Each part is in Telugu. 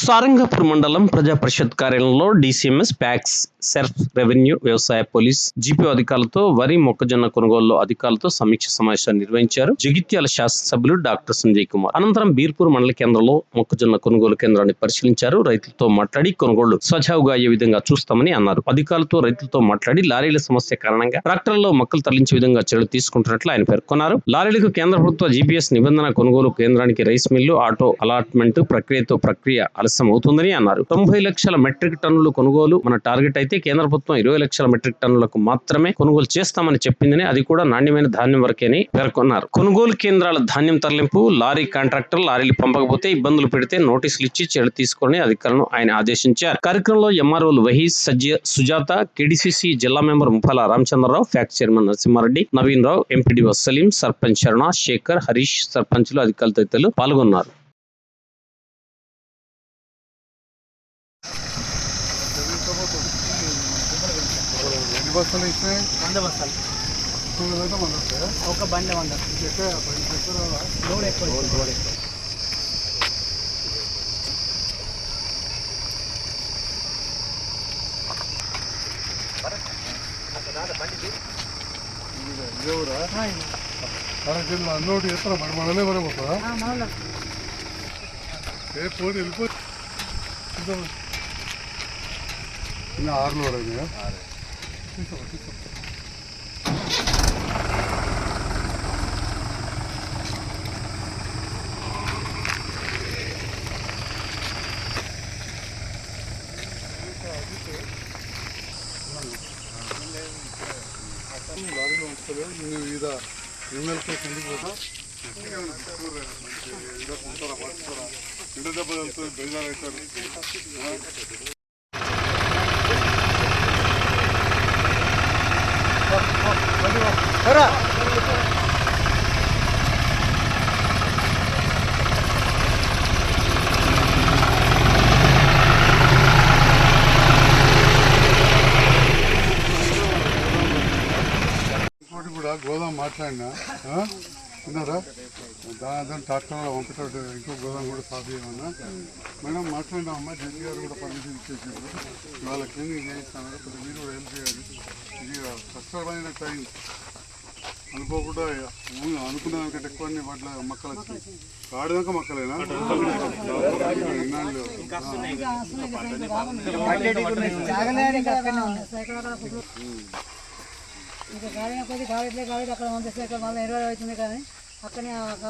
సారంగపూర్ మండలం ప్రజా పరిషత్ కార్యాలయంలో డీసీఎంఎస్, ప్యాక్స్, సెర్ఫ్, రెవెన్యూ, వ్యవసాయ, పోలీస్, జీపీ అధికారులతో వరి, మొక్కజొన్న కొనుగోలు అధికారులతో సమీక్ష సమావేశాన్ని నిర్వహించారు. జగిత్యాల శాసనసభ్యులు డాక్టర్ సంజయ్ కుమార్. అనంతరం బీర్పూర్ మండల కేంద్రంలో మొక్కజొన్న కొనుగోలు కేంద్రాన్ని పరిశీలించారు. రైతులతో మాట్లాడి కొనుగోళ్లు సజావుగా అయ్యే విధంగా చూస్తామని అన్నారు. అధికారులతో రైతులతో మాట్లాడి లారీల సమస్య కారణంగా ట్రాక్టర్లలో మొక్కలు తరలించే విధంగా చర్యలు తీసుకుంటున్నట్లు ఆయన పేర్కొన్నారు. లారీలకు కేంద్ర ప్రభుత్వ జీపీఎస్ నిబంధన కొనుగోలు కేంద్రానికి రైస్ మిల్లు, ఆటో అలాట్మెంట్ ప్రక్రియ ఆలస్యం అవుతుందని అన్నారు. 90 లక్షల మెట్రిక్ టన్నులు కొనుగోలు మన టార్గెట్ అయితే కేంద్ర ప్రభుత్వం 20 లక్షల మెట్రిక్ టన్నులకు మాత్రమే కొనుగోలు చేస్తామని చెప్పిందని, అది కూడా నాణ్యమైన ధాన్యం వరకేని పేర్కొన్నారు. కొనుగోలు కేంద్రాల ధాన్యం తరలింపు, లారీ కాంట్రాక్టర్ లారీలు పంపకపోతే ఇబ్బందులు పెడితే నోటీసులు ఇచ్చి చర్యలు తీసుకుని అధికారులను ఆయన ఆదేశించారు. కార్యక్రమంలో ఎంఆర్ఓలు వహీద్, సుజాత, కేడీసీసీ జిల్లా member Muppala Ramachandrarao, PACS chairman Narasimhareddy, Naveen Rao, MPDO Saleem, sarpanch Sharana, Shekar, Harish, సర్పంచ్లు, అధికారులు తదితరులు పాల్గొన్నారు. బస్సులు ఇచ్చినాయి 100 బస్తాలు ఒక బండి 100 లోడ్ ఎక్కువ అన్నోటి చేస్తారా మరి మనలే మనం వస్తుందా పోనీ వెళ్ళిపో 6 లోడ్ అయినాయా నువ్వు ఇద ఎమ్మెల్యే కిందికి పోతా ఉంటారా పట్టుకోరా ఇంట దెబ్బ వెళ్తుంది బెజార్ అవుతారు. కూడా గోదాం మాట్లాడినా విన్నారా, దాని ట్రాక్టర్లో పంపేటట్టు ఇంకో గోదాం కూడా సాఫ్ చేయమన్నా మేడం మాట్లాడినామమ్మా. జడ్జి గారు కూడా పర్మిషన్ ఇచ్చేసారు. ఇవాళ క్లీనింగ్ చేయిస్తాను, కొద్దిగా మీరు కూడా హెల్ప్ చేయాలి. ఇది కష్టమైన టైం అనుకోకుండా అనుకున్న దానికంటే ఎక్కువ వాటిలో మొక్కలు వచ్చినాయి. ఆడదాకా మొక్కలేనా ఇంకా గాలి కొద్ది గాలి అక్కడ పంపిస్తే ఇక్కడ మళ్ళీ 20 అవుతుంది కానీ అక్కడనే అక్కడ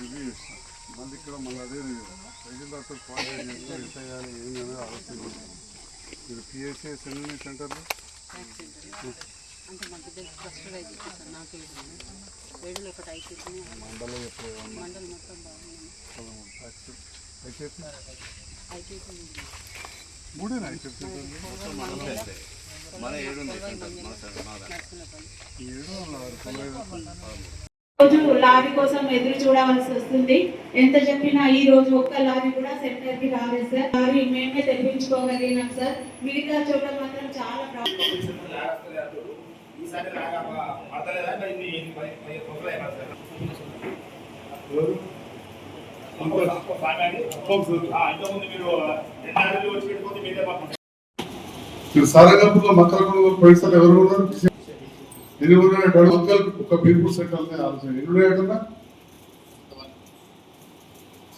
రివ్యూ చేస్తాను. మళ్ళీ ఇక్కడ మళ్ళీ అదే రైతులతో ఏం చేయాలి ఏంటనేది ఆలోచన. మీరు పిఎస్ఏస్ ఎన్ని సెంటర్లు మూడేనా రోజు లారీ కోసం ఎదురు చూడవలసి వస్తుంది. ఎంత చెప్పినా ఈ రోజు ఒక్క లారీ కూడా సెంటర్ కి రాలేదు సార్. లారీ మేమే తెప్పించుకోగలిగినాం సార్. మిగతా చోట మాత్రం చాలా సారంగపూర్లో మొక్కలు కొనుగోలు పోయిస్తారు. ఎవరు ఉన్నారు? మొక్కలు ఒక బీర్పూర్ సెంటర్ ఆలోచన ఎన్నున్నా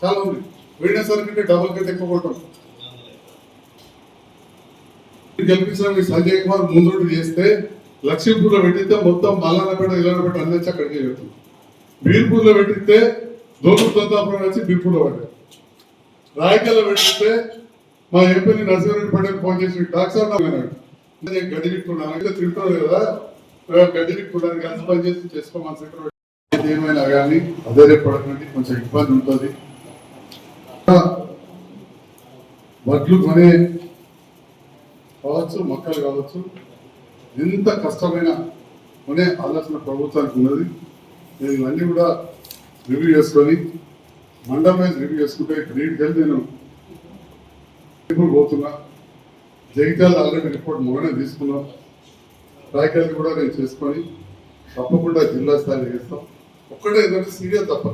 చాలా ఉంది. పోయిన సరికి డబుల్ కంటే ఎక్కువ కొట్టం గెలిపించిన మీ సంజయ్ కుమార్ ముందు చేస్తే లక్ష్మీపూర్లో పెట్టితే మొత్తం మల్లానపేట ఇలానపేట అందించి అక్కడికి వెళ్తుంది. బీర్పూర్లో పెట్టితే దోపుడు దొంతాపురం వచ్చి బీర్పూర్లో పడ్డారు. రాయకల్లో పెట్టిస్తే మా ఎంపీని నరసింహారెడ్డి పటేల్ ఫోన్ చేసి డాక్టర్ గడ్డి తిట్టుకున్నాను తింటున్నారు కదా, గడ్డి తిట్టుకోవడానికి కలిసి పనిచేసి చేసుకోమని సెక్రటరీ ఏమైనా కానీ అదే రేపు పడకండి, కొంచెం ఇబ్బంది ఉంటుంది. వడ్లు కొనే కావచ్చు, మొక్కలు కావచ్చు, ఎంత కష్టమైన కొనే ఆలోచన ప్రభుత్వానికి ఉన్నది. నేను ఇవన్నీ కూడా రివ్యూ చేసుకొని మండలం వైజ్ రివ్యూ చేసుకుంటే గ్రీడ్కి వెళ్ళి నేను ఇప్పుడు పోతున్నా. జగిత్యాల ఆల్రెడీ రిపోర్ట్ మొదనే తీసుకున్నాం. రాయకల్ని కూడా నేను చేసుకొని తప్పకుండా జిల్లా స్థాయిలో చేస్తాం. ఒక్కటే ఏంటంటే సీరియస్ తప్ప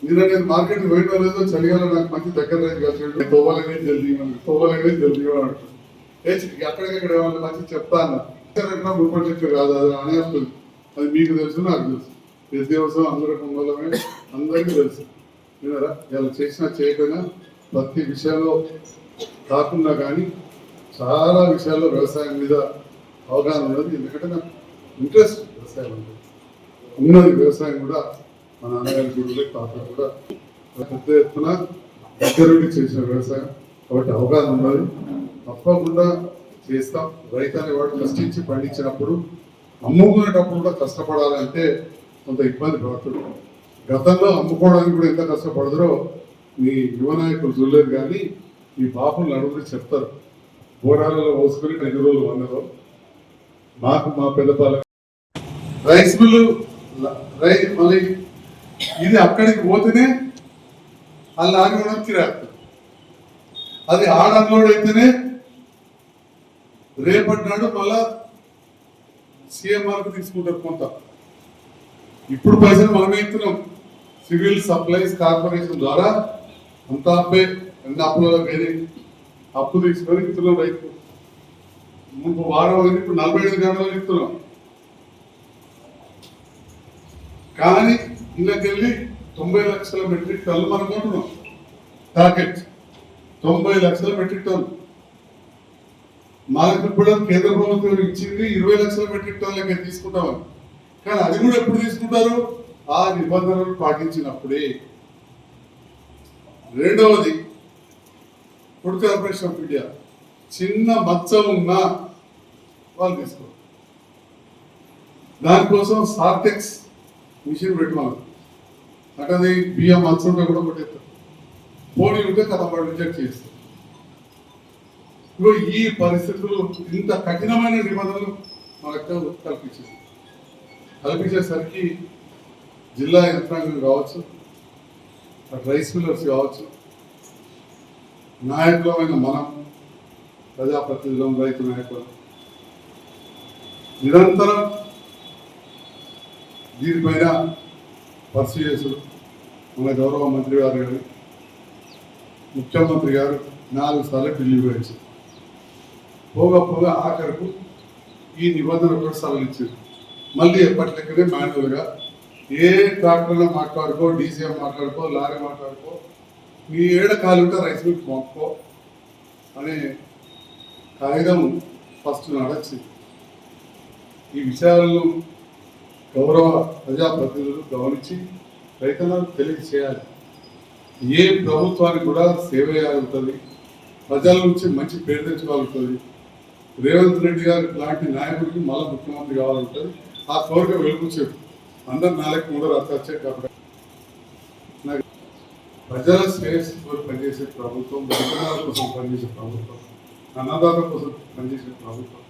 నిన్న నేను మార్కెట్ పోయినా లేదో చలిగాలో నాకు మంచి దగ్గర రైతు కలిసి తోవాలనే జల్దీ అంటాడు. అక్కడికక్కడ ఏమన్నా మంచి చెప్తా అన్న రూపాయలు చెట్టు కాదు అది అనే వస్తుంది. అది మీకు తెలుసు నాకు తెలుసు. ప్రతి వ్యవసాయం అందరికి మూలమే అందరికీ తెలుసు. విన్నారా ఇలా చేసినా చేయకపోయినా ప్రతి విషయంలో కాకుండా కానీ చాలా విషయాల్లో వ్యవసాయం మీద అవగాహన ఉన్నది. ఎందుకంటే నాకు ఇంట్రెస్ట్ వ్యవసాయం ఉంటుంది ఉన్నది. వ్యవసాయం కూడా మా నాన్నగారి గుడిలో తాతలు కూడా పెద్ద ఎత్తున దగ్గరుండి చేసిన వ్యవసాయం కాబట్టి అవగాహన ఉన్నది. తప్పకుండా చేస్తాం. రైతు అనేవాడు కష్టించి పండించినప్పుడు అమ్ముకునేటప్పుడు కూడా కష్టపడాలంటే కొంత ఇబ్బంది పడుతుంది. గతంలో అమ్ముకోవడానికి కూడా ఎంత కష్టపడతారో మీ యువ నాయకులు చూడలేదు. కానీ ఈ బాపులు నడుగురు చెప్తారు. బోరాలలో పోసుకొని 2 రోజులు వందలో మాకు మా పెద్దపాల రైస్ మిల్లు మళ్ళీ ఇది అక్కడికి పోతేనే ఆ లారీ కూడా కిరాకు. అది ఆడంలోడ్ అయితేనే రేపటి నాడు మళ్ళా సీఎంఆర్కు తీసుకుంటారు కొంత. ఇప్పుడు పైసలు మనమే ఇస్తున్నాం. సివిల్ సప్లైస్ కార్పొరేషన్ ద్వారా అంత అప్పే అన్ని అప్పులలో వేరే అప్పు తీసుకొని ఇస్తున్నాం రైతు. ముందు వారం ఇప్పుడు 45 గంటలు ఇస్తున్నాం. కానీ ఇళ్ళకెళ్ళి 90 లక్షల మెట్రిక్ టన్నులు మనం కొంటున్నాం. టార్గెట్ 90 లక్షల మెట్రిక్ టన్ను. మనకు కూడా కేంద్ర ప్రభుత్వం ఇచ్చింది 20 లక్షల మెట్రిక్ టన్నులకే తీసుకుంటామని. కానీ అది కూడా ఎప్పుడు తీసుకుంటారు? ఆ నిబంధనలు పాటించినప్పుడే. రెండవది ఫుడ్ కార్పొరేషన్ ఆఫ్ ఇండియా చిన్న మచ్చ ఉన్నా వాళ్ళు తీసుకోరు. దానికోసం సార్టెక్స్ మిషన్ పెట్టుకున్నారు. అంటే అది బియ్యం మచ్చ ఉంటే కూడా కొట్టేస్తారు. పోనీ ఉంటే కథ వాళ్ళు రిజెక్ట్ చేస్తారు. ఈ పరిస్థితులు ఇంత కఠినమైన నిబంధనలు మనకు కల్పించేసరికి జిల్లా యంత్రాంగం కావచ్చు, రైస్ మిల్లర్స్ కావచ్చు, నాయకులమైన మనం ప్రజాప్రతినిధులం, రైతు నాయకులు నిరంతరం దీనిపైన పర్సూ చేసుడు. మన గౌరవ మంత్రి గారు కానీ ముఖ్యమంత్రి గారు 4 సార్లు ఢిల్లీ పోయించారు. పోగా ఆఖరకు ఈ నిబంధన కూడా సవరించారు. మళ్ళీ ఎప్పటికనే మాన్యువల్గా ఏ ట్రాక్టర్లో మాట్లాడుకో, డీసీఎం మాట్లాడుకో, లారీ మాట్లాడుకో, మీ ఏడ కాలుంటే రైస్ మిల్ పంపుకో అనే కాగితం ఫస్ట్ నడచింది. ఈ విషయాలను గౌరవ ప్రజాప్రతినిధులు గమనించి రైతులకు తెలియజేయాలి. ఏ ప్రభుత్వానికి కూడా సేవ చేయాలంటుంది, ప్రజల నుంచి మంచి పేరు తెచ్చుకోవాలంటుంది. రేవంత్ రెడ్డి గారు లాంటి నాయకుడికి మళ్ళీ ముఖ్యమంత్రి కావాలంటుంది. ఆ కోరిక వెలుపుచ్చేది. అందరు 4 3 వచ్చే కాబట్టి ప్రజల శ్రేయస్సు కోసం పనిచేసే ప్రభుత్వం, రైతుల కోసం పనిచేసే ప్రభుత్వం, అన్నదాత కోసం పనిచేసే ప్రభుత్వం.